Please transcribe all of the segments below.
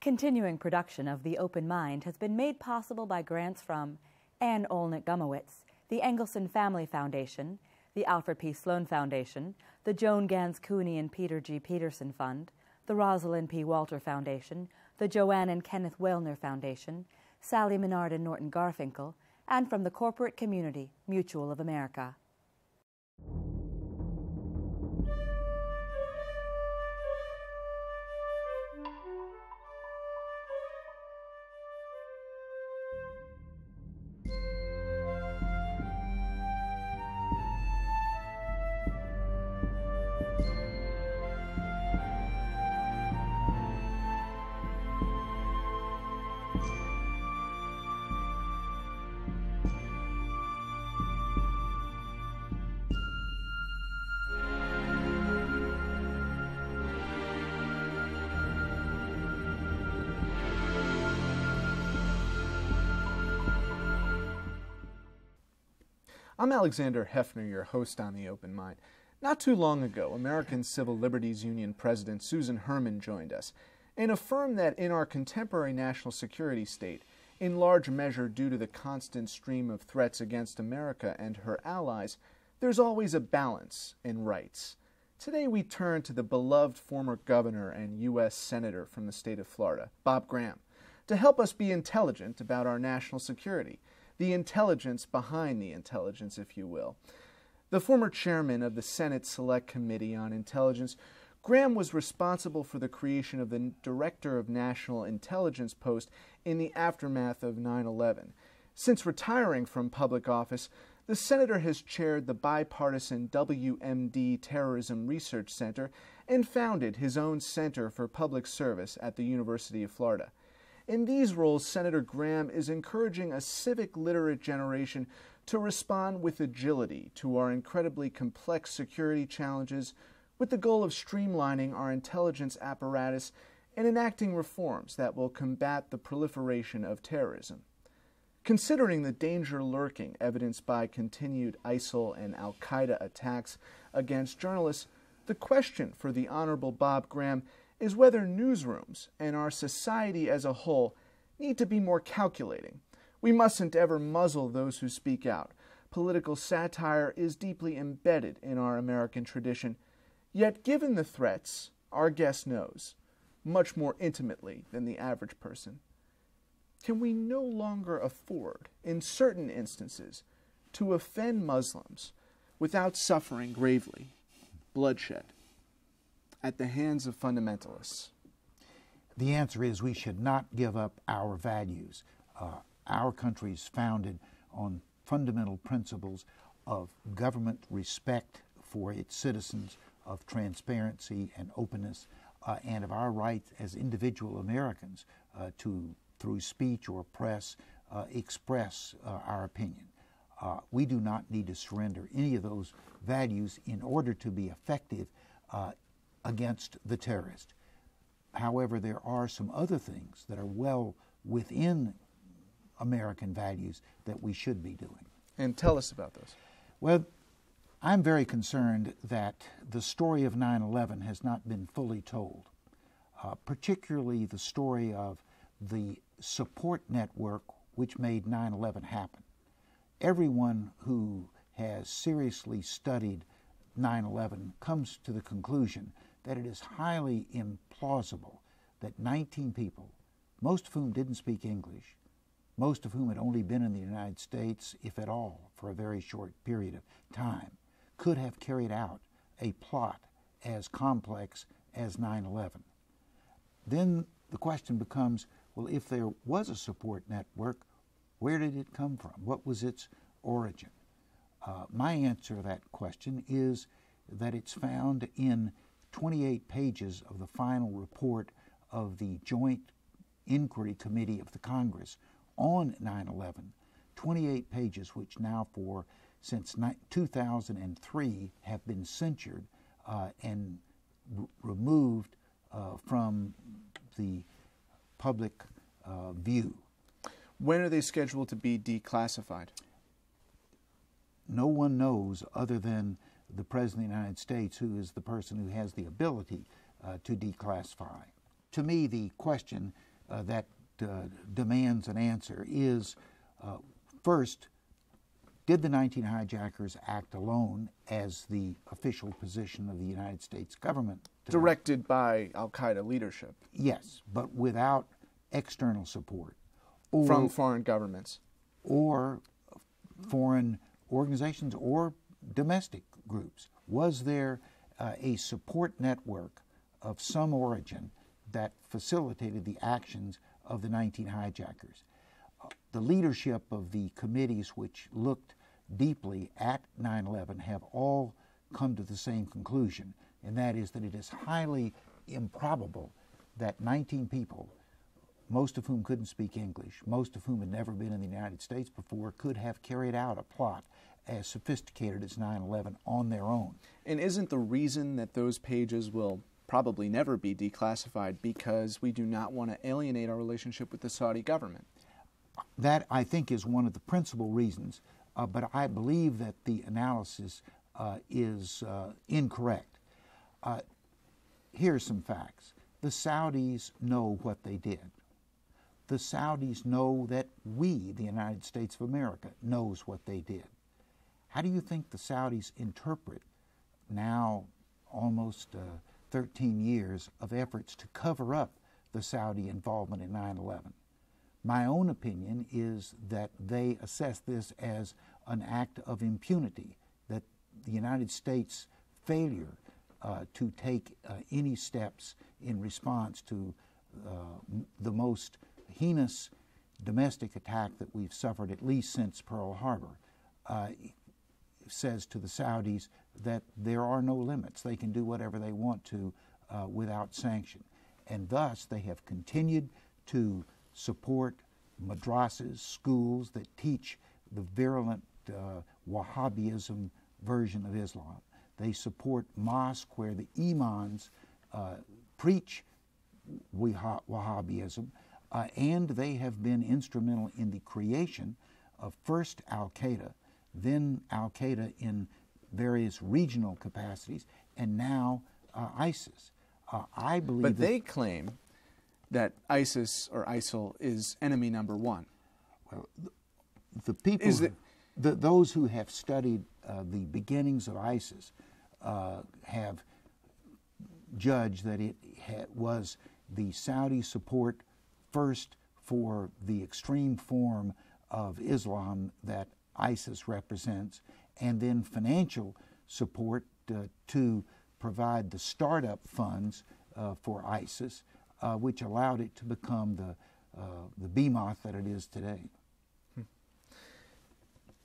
Continuing production of The Open Mind has been made possible by grants from Ann Olnick-Gumowitz, the Angelson Family Foundation, the Alfred P. Sloan Foundation, the Joan, Ganz, Cooney, and Peter G. Peterson Fund, the Rosalind P. Walter Foundation, the JoAnn and Kenneth Wellner Foundation, Sally Menard and Norton Garfinkel, and from the corporate community, Mutual of America. I'm Alexander Heffner, your host on The Open Mind. Not too long ago, American Civil Liberties Union President Susan Herman joined us and affirmed that in our contemporary national security state, in large measure due to the constant stream of threats against America and her allies, there's always a balance in rights. Today we turn to the beloved former governor and U.S. Senator from the state of Florida, Bob Graham, to help us be intelligent about our national security. The intelligence behind the intelligence, if you will. The former chairman of the Senate Select Committee on Intelligence, Graham was responsible for the creation of the Director of National Intelligence post in the aftermath of 9/11. Since retiring from public office, the senator has chaired the bipartisan WMD Terrorism Research Center and founded his own Center for Public Service at the University of Florida. In these roles, Senator Graham is encouraging a civic literate generation to respond with agility to our incredibly complex security challenges with the goal of streamlining our intelligence apparatus and enacting reforms that will combat the proliferation of terrorism. Considering the danger lurking evidenced by continued ISIL and al-Qaeda attacks against journalists, the question for the Honorable Bob Graham is whether newsrooms and our society as a whole need to be more calculating. We mustn't ever muzzle those who speak out. Political satire is deeply embedded in our American tradition. Yet, given the threats, our guest knows, much more intimately than the average person. Can we no longer afford, in certain instances, to offend Muslims without suffering gravely bloodshed at the hands of fundamentalists? The answer is we should not give up our values. Our country is founded on fundamental principles of government respect for its citizens, of transparency and openness, and of our right as individual Americans to, through speech or press, express our opinion. We do not need to surrender any of those values in order to be effective against the terrorist. However, there are some other things that are well within American values that we should be doing. And tell us about those. Well, I'm very concerned that the story of 9/11 has not been fully told, particularly the story of the support network which made 9/11 happen. Everyone who has seriously studied 9/11 comes to the conclusion that it is highly implausible that 19 people, most of whom didn't speak English, most of whom had only been in the United States, if at all, for a very short period of time, could have carried out a plot as complex as 9/11. Then the question becomes, well, if there was a support network, where did it come from? What was its origin? My answer to that question is that it's found in 28 pages of the final report of the Joint Inquiry Committee of the Congress on 9/11, 28 pages which now since 2003 have been censured and removed from the public view. When are they scheduled to be declassified? No one knows other than the President of the United States, who is the person who has the ability to declassify. To me, the question that demands an answer is, first, did the 19 hijackers act alone as the official position of the United States government? Directed by al-Qaeda leadership. Yes, but without external support. From foreign governments. Or foreign organizations or domestic groups. Was there a support network of some origin that facilitated the actions of the 19 hijackers? The leadership of the committees which looked deeply at 9/11 have all come to the same conclusion, and that is that it is highly improbable that 19 people, most of whom couldn't speak English, most of whom had never been in the United States before, could have carried out a plot as sophisticated as 9/11 on their own. And isn't the reason that those pages will probably never be declassified because we do not want to alienate our relationship with the Saudi government? That, I think, is one of the principal reasons, but I believe that the analysis is incorrect. Here's some facts. The Saudis know what they did. The Saudis know that we, the United States of America, knows what they did. How do you think the Saudis interpret now almost 13 years of efforts to cover up the Saudi involvement in 9/11? My own opinion is that they assess this as an act of impunity, that the United States' failure to take any steps in response to the most heinous domestic attack that we've suffered at least since Pearl Harbor says to the Saudis that there are no limits. They can do whatever they want to without sanction. And thus they have continued to support madrasas, schools that teach the virulent Wahhabism version of Islam. They support mosques where the imams preach Wahhabism, and they have been instrumental in the creation of first al-Qaeda, then al-Qaeda in various regional capacities, and now ISIS. I believe But they claim that ISIS or ISIL is enemy number one. Well, the people, those who have studied the beginnings of ISIS have judged that it was the Saudi support first for the extreme form of Islam that ISIS represents, and then financial support to provide the startup funds for ISIS, which allowed it to become the behemoth that it is today.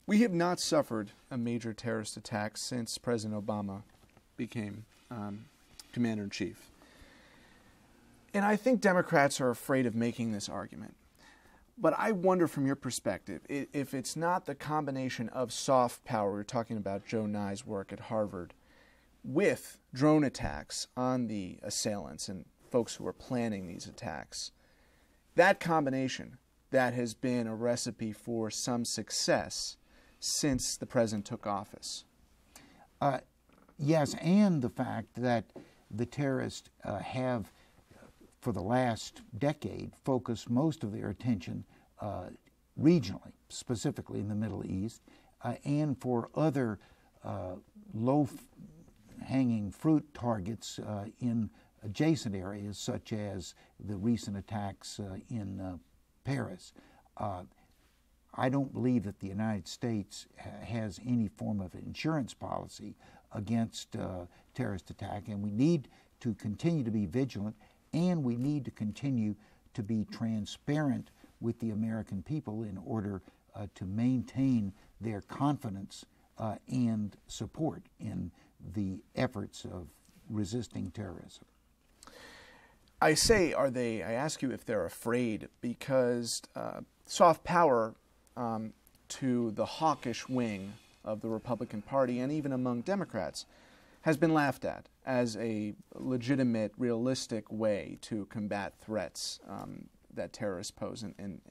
We have not suffered a major terrorist attack since President Obama became Commander-in-Chief. And I think Democrats are afraid of making this argument. But I wonder from your perspective, if it's not the combination of soft power, we're talking about Joe Nye's work at Harvard, with drone attacks on the assailants and folks who are planning these attacks, that combination that has been a recipe for some success since the president took office. Yes, and the fact that the terrorists have, for the last decade, focused most of their attention regionally, specifically in the Middle East, and for other low-hanging fruit targets in adjacent areas, such as the recent attacks in Paris. I don't believe that the United States has any form of insurance policy against terrorist attack, and we need to continue to be vigilant, and we need to continue to be transparent with the American people in order to maintain their confidence and support in the efforts of resisting terrorism. I ask you if they're afraid, because soft power to the hawkish wing of the Republican Party and even among Democrats has been laughed at as a legitimate, realistic way to combat threats that terrorists pose in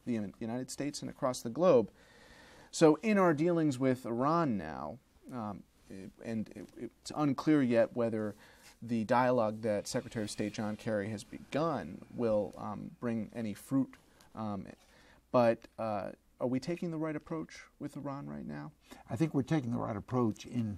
the United States and across the globe. So in our dealings with Iran now, and it's unclear yet whether the dialogue that Secretary of State John Kerry has begun will bring any fruit. But are we taking the right approach with Iran right now? I think we're taking the right approach in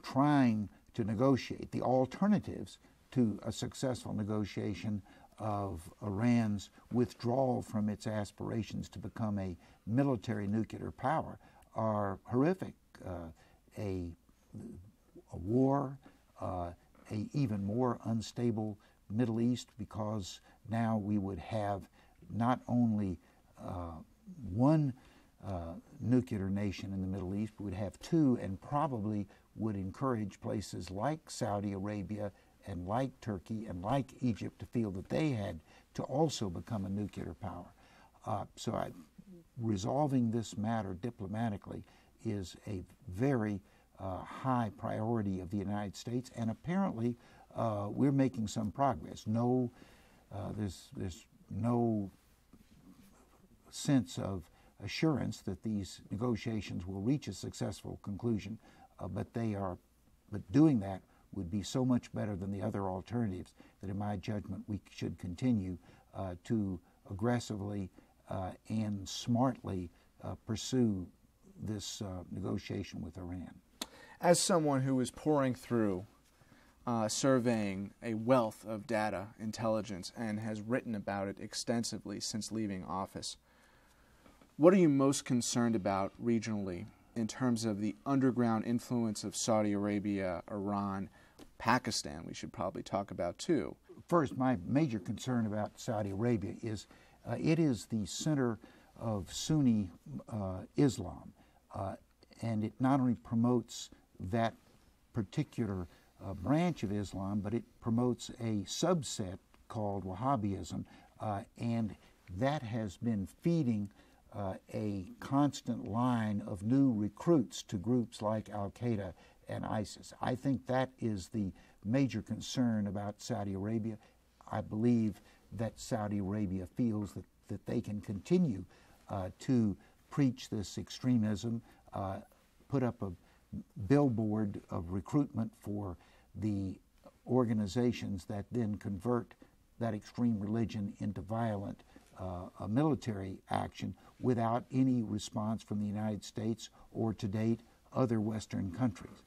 trying to negotiate. The alternatives to a successful negotiation of Iran's withdrawal from its aspirations to become a military nuclear power are horrific. A war, a even more unstable Middle East, because now we would have not only one nuclear nation in the Middle East, we would have two, and probably would encourage places like Saudi Arabia and like Turkey and like Egypt to feel that they had to also become a nuclear power. Resolving this matter diplomatically is a very high priority of the United States, and apparently we're making some progress. There's no sense of assurance that these negotiations will reach a successful conclusion, but doing that would be so much better than the other alternatives that, in my judgment, we should continue to aggressively and smartly pursue this negotiation with Iran. As someone who is pouring through surveying a wealth of data intelligence and has written about it extensively since leaving office, what are you most concerned about regionally in terms of the underground influence of Saudi Arabia, Iran, Pakistan? We should probably talk about too. First, my major concern about Saudi Arabia is it is the center of Sunni Islam, and it not only promotes that particular branch of Islam, but it promotes a subset called Wahhabism, and that has been feeding a constant line of new recruits to groups like Al-Qaeda and ISIS. I think that is the major concern about Saudi Arabia. I believe that Saudi Arabia feels that they can continue to preach this extremism, put up a billboard of recruitment for the organizations that then convert that extreme religion into violent military action without any response from the United States or, to date, other Western countries.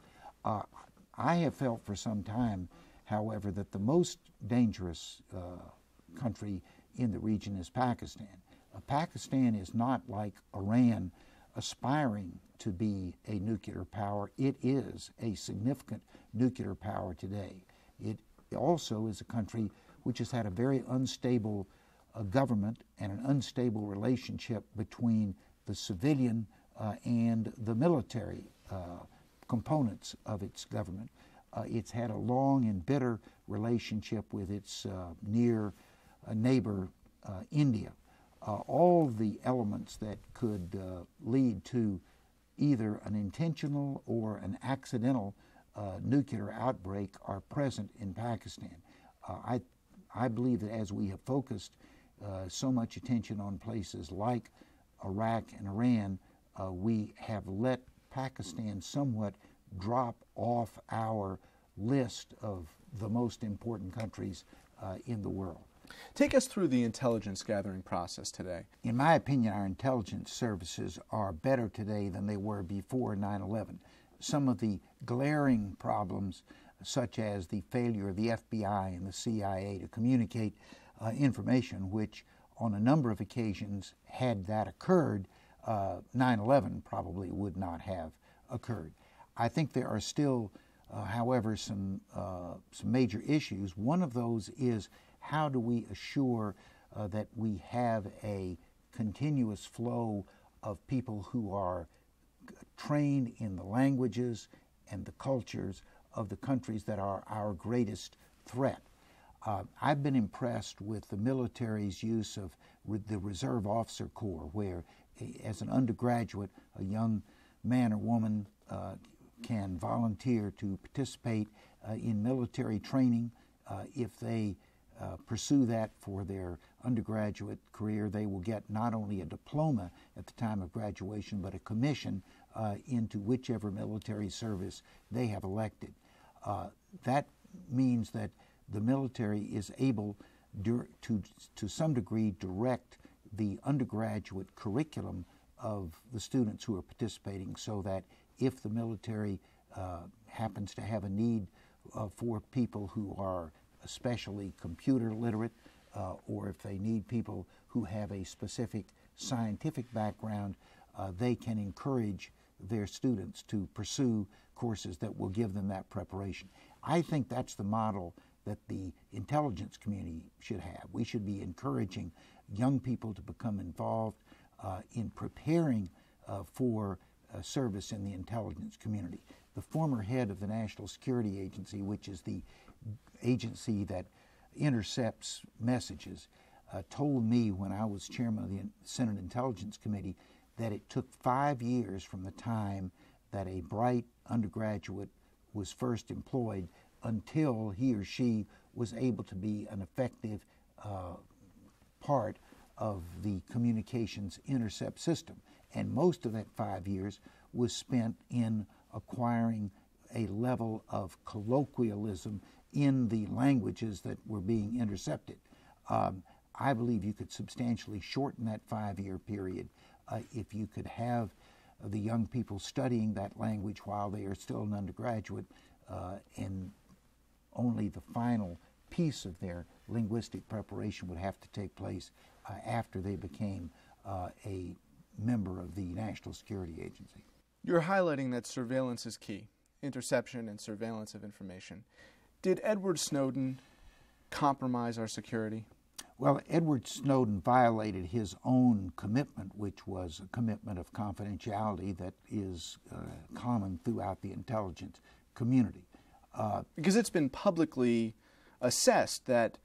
I have felt for some time, however, that the most dangerous country in the region is Pakistan. Pakistan is not like Iran aspiring to be a nuclear power. It is a significant nuclear power today. It also is a country which has had a very unstable government and an unstable relationship between the civilian and the military components of its government. It's had a long and bitter relationship with its near neighbor, India. All the elements that could lead to either an intentional or an accidental nuclear outbreak are present in Pakistan. I believe that as we have focused so much attention on places like Iraq and Iran, we have let Pakistan somewhat drop off our list of the most important countries in the world. Take us through the intelligence gathering process today. In my opinion, our intelligence services are better today than they were before 9/11. Some of the glaring problems, such as the failure of the FBI and the CIA to communicate information, which on a number of occasions, had that occurred, 9/11 probably would not have occurred. I think there are still, however, some major issues. One of those is, how do we assure that we have a continuous flow of people who are trained in the languages and the cultures of the countries that are our greatest threat? I've been impressed with the military's use of the Reserve Officer Corps, where as an undergraduate, a young man or woman can volunteer to participate in military training. If they pursue that for their undergraduate career, they will get not only a diploma at the time of graduation, but a commission into whichever military service they have elected. That means that the military is able to some degree direct the undergraduate curriculum of the students who are participating, so that if the military happens to have a need for people who are especially computer literate, or if they need people who have a specific scientific background, they can encourage their students to pursue courses that will give them that preparation. I think that's the model that the intelligence community should have. We should be encouraging young people to become involved in preparing for service in the intelligence community. The former head of the National Security Agency, which is the agency that intercepts messages, told me when I was chairman of the Senate Intelligence Committee that it took 5 years from the time that a bright undergraduate was first employed until he or she was able to be an effective part of the communications intercept system. And most of that 5 years was spent in acquiring a level of colloquialism in the languages that were being intercepted. I believe you could substantially shorten that 5-year period if you could have the young people studying that language while they are still an undergraduate, and only the final piece of their linguistic preparation would have to take place after they became a member of the National Security Agency. You're highlighting that surveillance is key, interception and surveillance of information. Did Edward Snowden compromise our security? Well, Edward Snowden violated his own commitment, which was a commitment of confidentiality that is common throughout the intelligence community. Because it's been publicly assessed that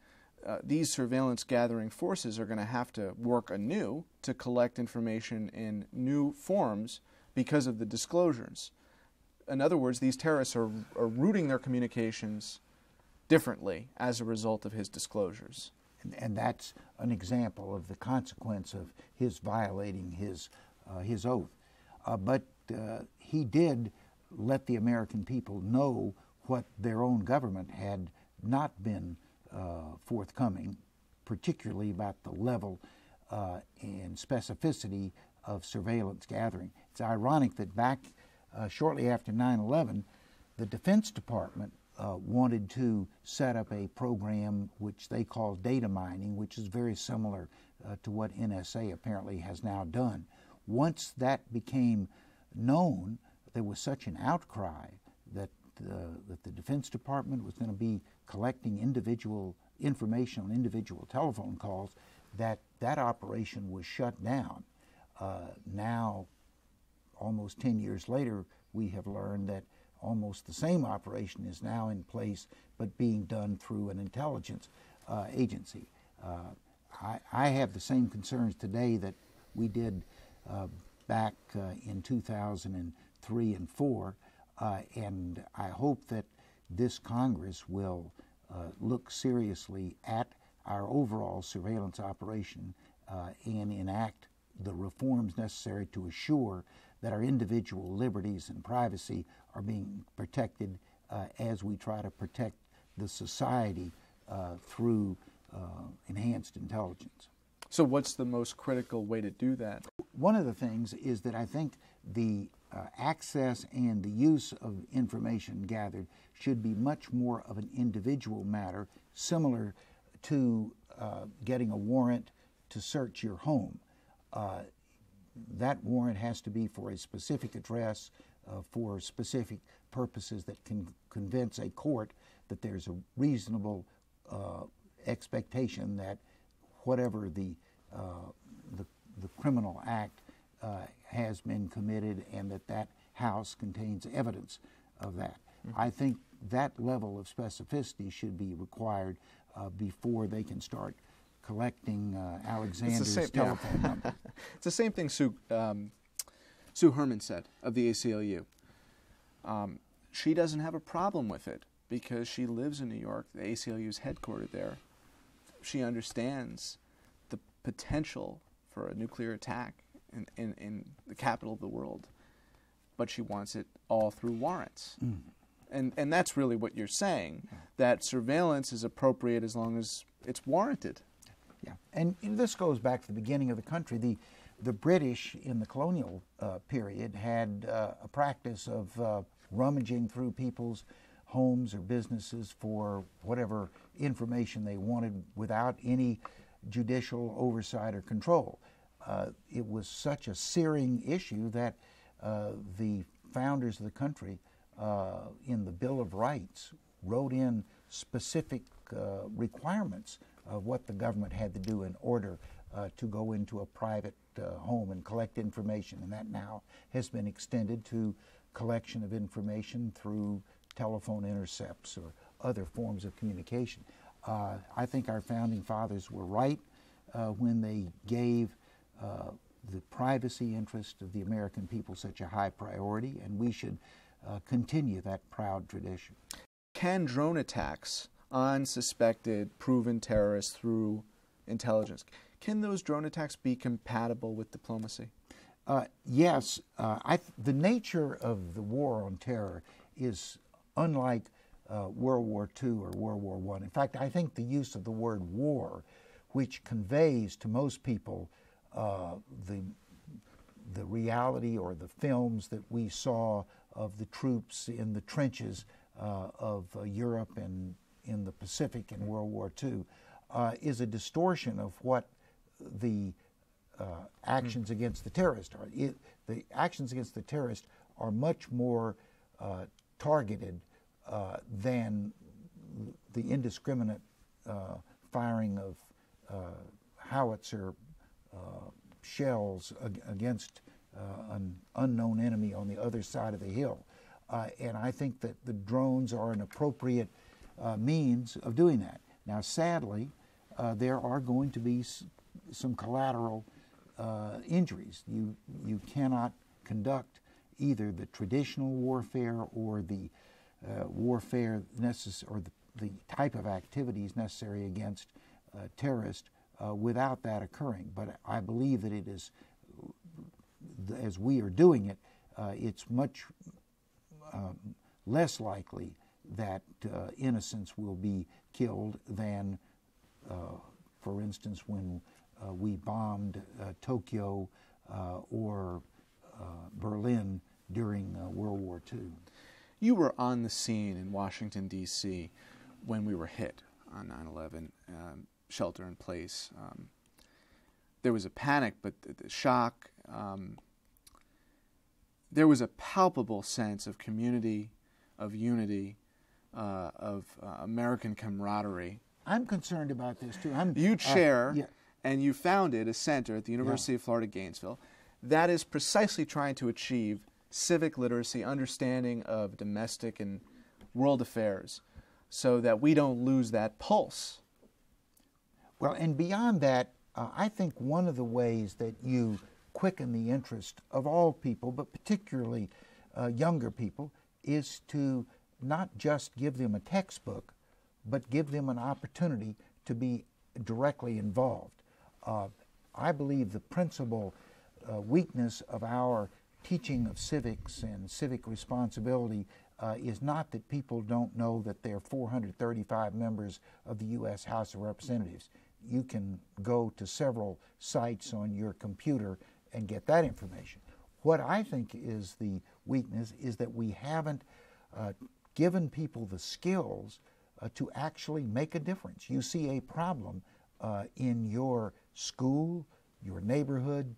these surveillance gathering forces are going to have to work anew to collect information in new forms because of the disclosures. In other words, these terrorists are routing their communications differently as a result of his disclosures. And that's an example of the consequence of his violating his oath. But he did let the American people know what their own government had not been forthcoming, particularly about the level and specificity of surveillance gathering. It's ironic that back shortly after 9/11, the Defense Department wanted to set up a program which they call data mining, which is very similar to what NSA apparently has now done. Once that became known, there was such an outcry that the Defense Department was going to be collecting individual information on individual telephone calls that that operation was shut down. Now, almost 10 years later, we have learned that almost the same operation is now in place, but being done through an intelligence agency. I have the same concerns today that we did back in 2003 and 4, and I hope that this Congress will look seriously at our overall surveillance operation and enact the reforms necessary to assure that our individual liberties and privacy are being protected as we try to protect the society through enhanced intelligence. So what's the most critical way to do that? One of the things is that I think the access and the use of information gathered should be much more of an individual matter, similar to getting a warrant to search your home. That warrant has to be for a specific address, for specific purposes that can convince a court that there's a reasonable expectation that whatever the criminal act has been committed, and that house contains evidence of that. Mm-hmm. I think that level of specificity should be required before they can start collecting Alexander's telephone number. It's the same thing Sue Herman said of the ACLU. She doesn't have a problem with it because she lives in New York. The ACLU is headquartered there. She understands the potential for a nuclear attack in the capital of the world, but she wants it all through warrants. Mm. And that's really what you're saying, that surveillance is appropriate as long as it's warranted. Yeah, and this goes back to the beginning of the country. The British in the colonial period had a practice of rummaging through people's homes or businesses for whatever information they wanted without any judicial oversight or control. It was such a searing issue that the founders of the country in the Bill of Rights wrote in specific requirements of what the government had to do in order to go into a private home and collect information, and that now has been extended to collection of information through telephone intercepts or other forms of communication. I think our founding fathers were right when they gave the privacy interest of the American people such a high priority, and we should continue that proud tradition. Can drone attacks on suspected proven terrorists through intelligence, can those drone attacks be compatible with diplomacy? Yes. The nature of the war on terror is unlike World War II or World War I. In fact, I think the use of the word war, which conveys to most people the reality or the films that we saw of the troops in the trenches of Europe and in the Pacific in World War II, is a distortion of what the actions against the terrorist are. The actions against the terrorist are much more targeted than the indiscriminate firing of howitzer shells against an unknown enemy on the other side of the hill. And I think that the drones are an appropriate means of doing that. Now, sadly, there are going to be some collateral injuries. You cannot conduct either the traditional warfare or the warfare or the type of activities necessary against terrorists without that occurring. But I believe that it is, as we are doing it, it's much less likely that innocents will be killed than, for instance, when we bombed Tokyo or Berlin during World War II. You were on the scene in Washington, D.C. when we were hit on 9/11, shelter in place. There was a panic, but the shock. There was a palpable sense of community, of unity, of American camaraderie. I'm concerned about this, too. You chair, and you founded a center at the University of Florida, Gainesville, that is precisely trying to achieve civic literacy, understanding of domestic and world affairs, so that we don't lose that pulse. Well, and beyond that, I think one of the ways that you quicken the interest of all people, but particularly younger people, is to not just give them a textbook, but give them an opportunity to be directly involved. I believe the principal weakness of our teaching of civics and civic responsibility is not that people don't know that there are 435 members of the U.S. House of Representatives. You can go to several sites on your computer and get that information. What I think is the weakness is that we haven't given people the skills to actually make a difference. You see a problem in your school, your neighborhood,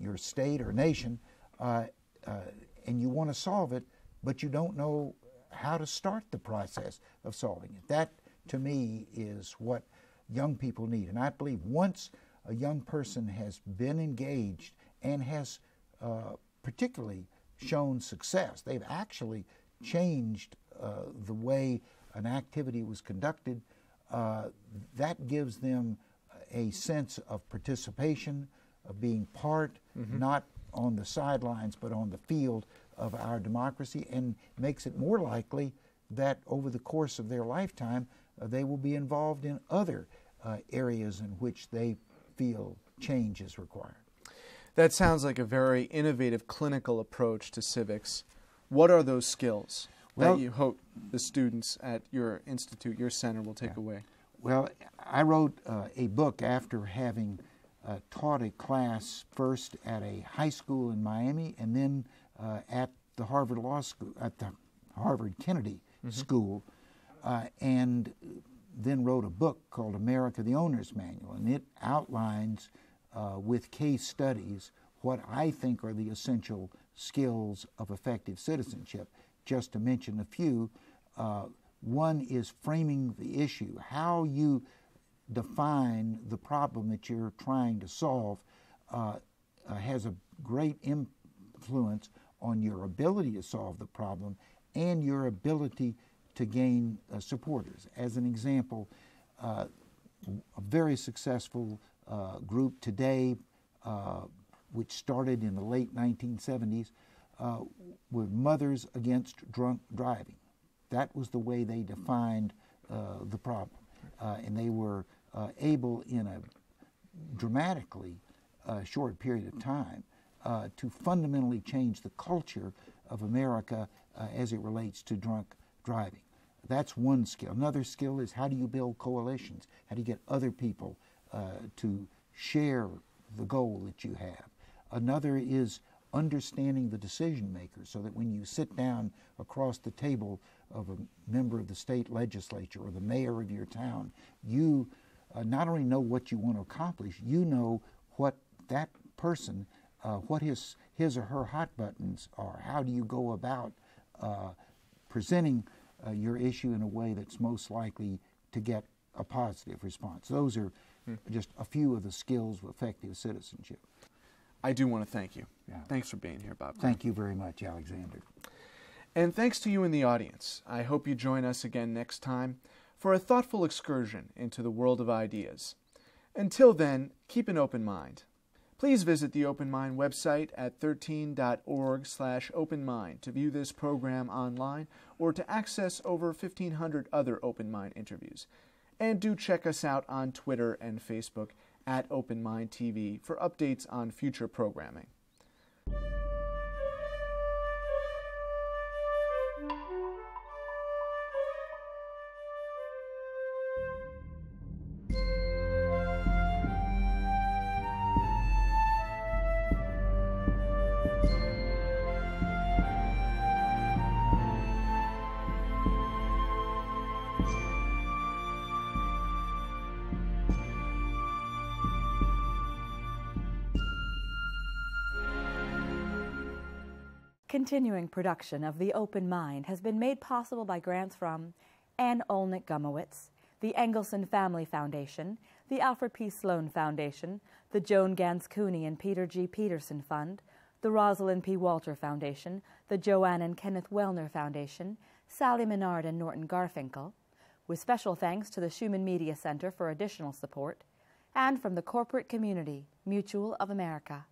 your state or nation, and you want to solve it, but you don't know how to start the process of solving it. That, to me, is what young people need. And I believe once a young person has been engaged and has particularly shown success, they've actually changed the way an activity was conducted, that gives them a sense of participation, of being part, not on the sidelines, but on the field of our democracy, and makes it more likely that over the course of their lifetime, they will be involved in other areas in which they feel change is required. That sounds like a very innovative clinical approach to civics. What are those skills? that you hope the students at your institute, your center, will take away? Well, I wrote a book after having taught a class first at a high school in Miami and then at the Harvard Law School, at the Harvard Kennedy School, and then wrote a book called America, the Owner's Manual, and it outlines with case studies what I think are the essential skills of effective citizenship. Just to mention a few, one is framing the issue. How you define the problem that you're trying to solve has a great influence on your ability to solve the problem and your ability to gain supporters. As an example, a very successful group today, which started in the late 1970s, were Mothers Against Drunk Driving. That was the way they defined the problem. And they were able, in a dramatically short period of time, to fundamentally change the culture of America as it relates to drunk driving. That's one skill. Another skill is how do you build coalitions? How do you get other people to share the goal that you have? Another is understanding the decision makers so that when you sit down across the table of a member of the state legislature or the mayor of your town, you not only know what you want to accomplish, you know what that person, what his or her hot buttons are. How do you go about presenting your issue in a way that's most likely to get a positive response? Those are just a few of the skills of effective citizenship. I do want to thank you. Yeah. Thanks for being here, Bob. Thank you very much, Alexander. And thanks to you in the audience. I hope you join us again next time for a thoughtful excursion into the world of ideas. Until then, keep an open mind. Please visit the Open Mind website at 13.org/openmind to view this program online or to access over 1,500 other Open Mind interviews. And do check us out on Twitter and Facebook at Open Mind TV for updates on future programming. Continuing production of The Open Mind has been made possible by grants from Ann Olnick Gumowitz, the Angelson Family Foundation, the Alfred P. Sloan Foundation, the Joan, Ganz, Cooney and Peter G. Peterson Fund, the Rosalind P. Walter Foundation, the JoAnn and Kenneth Wellner Foundation, Sally Menard and Norton Garfinkel, with special thanks to the Schumann Media Center for additional support, and from the corporate community, Mutual of America.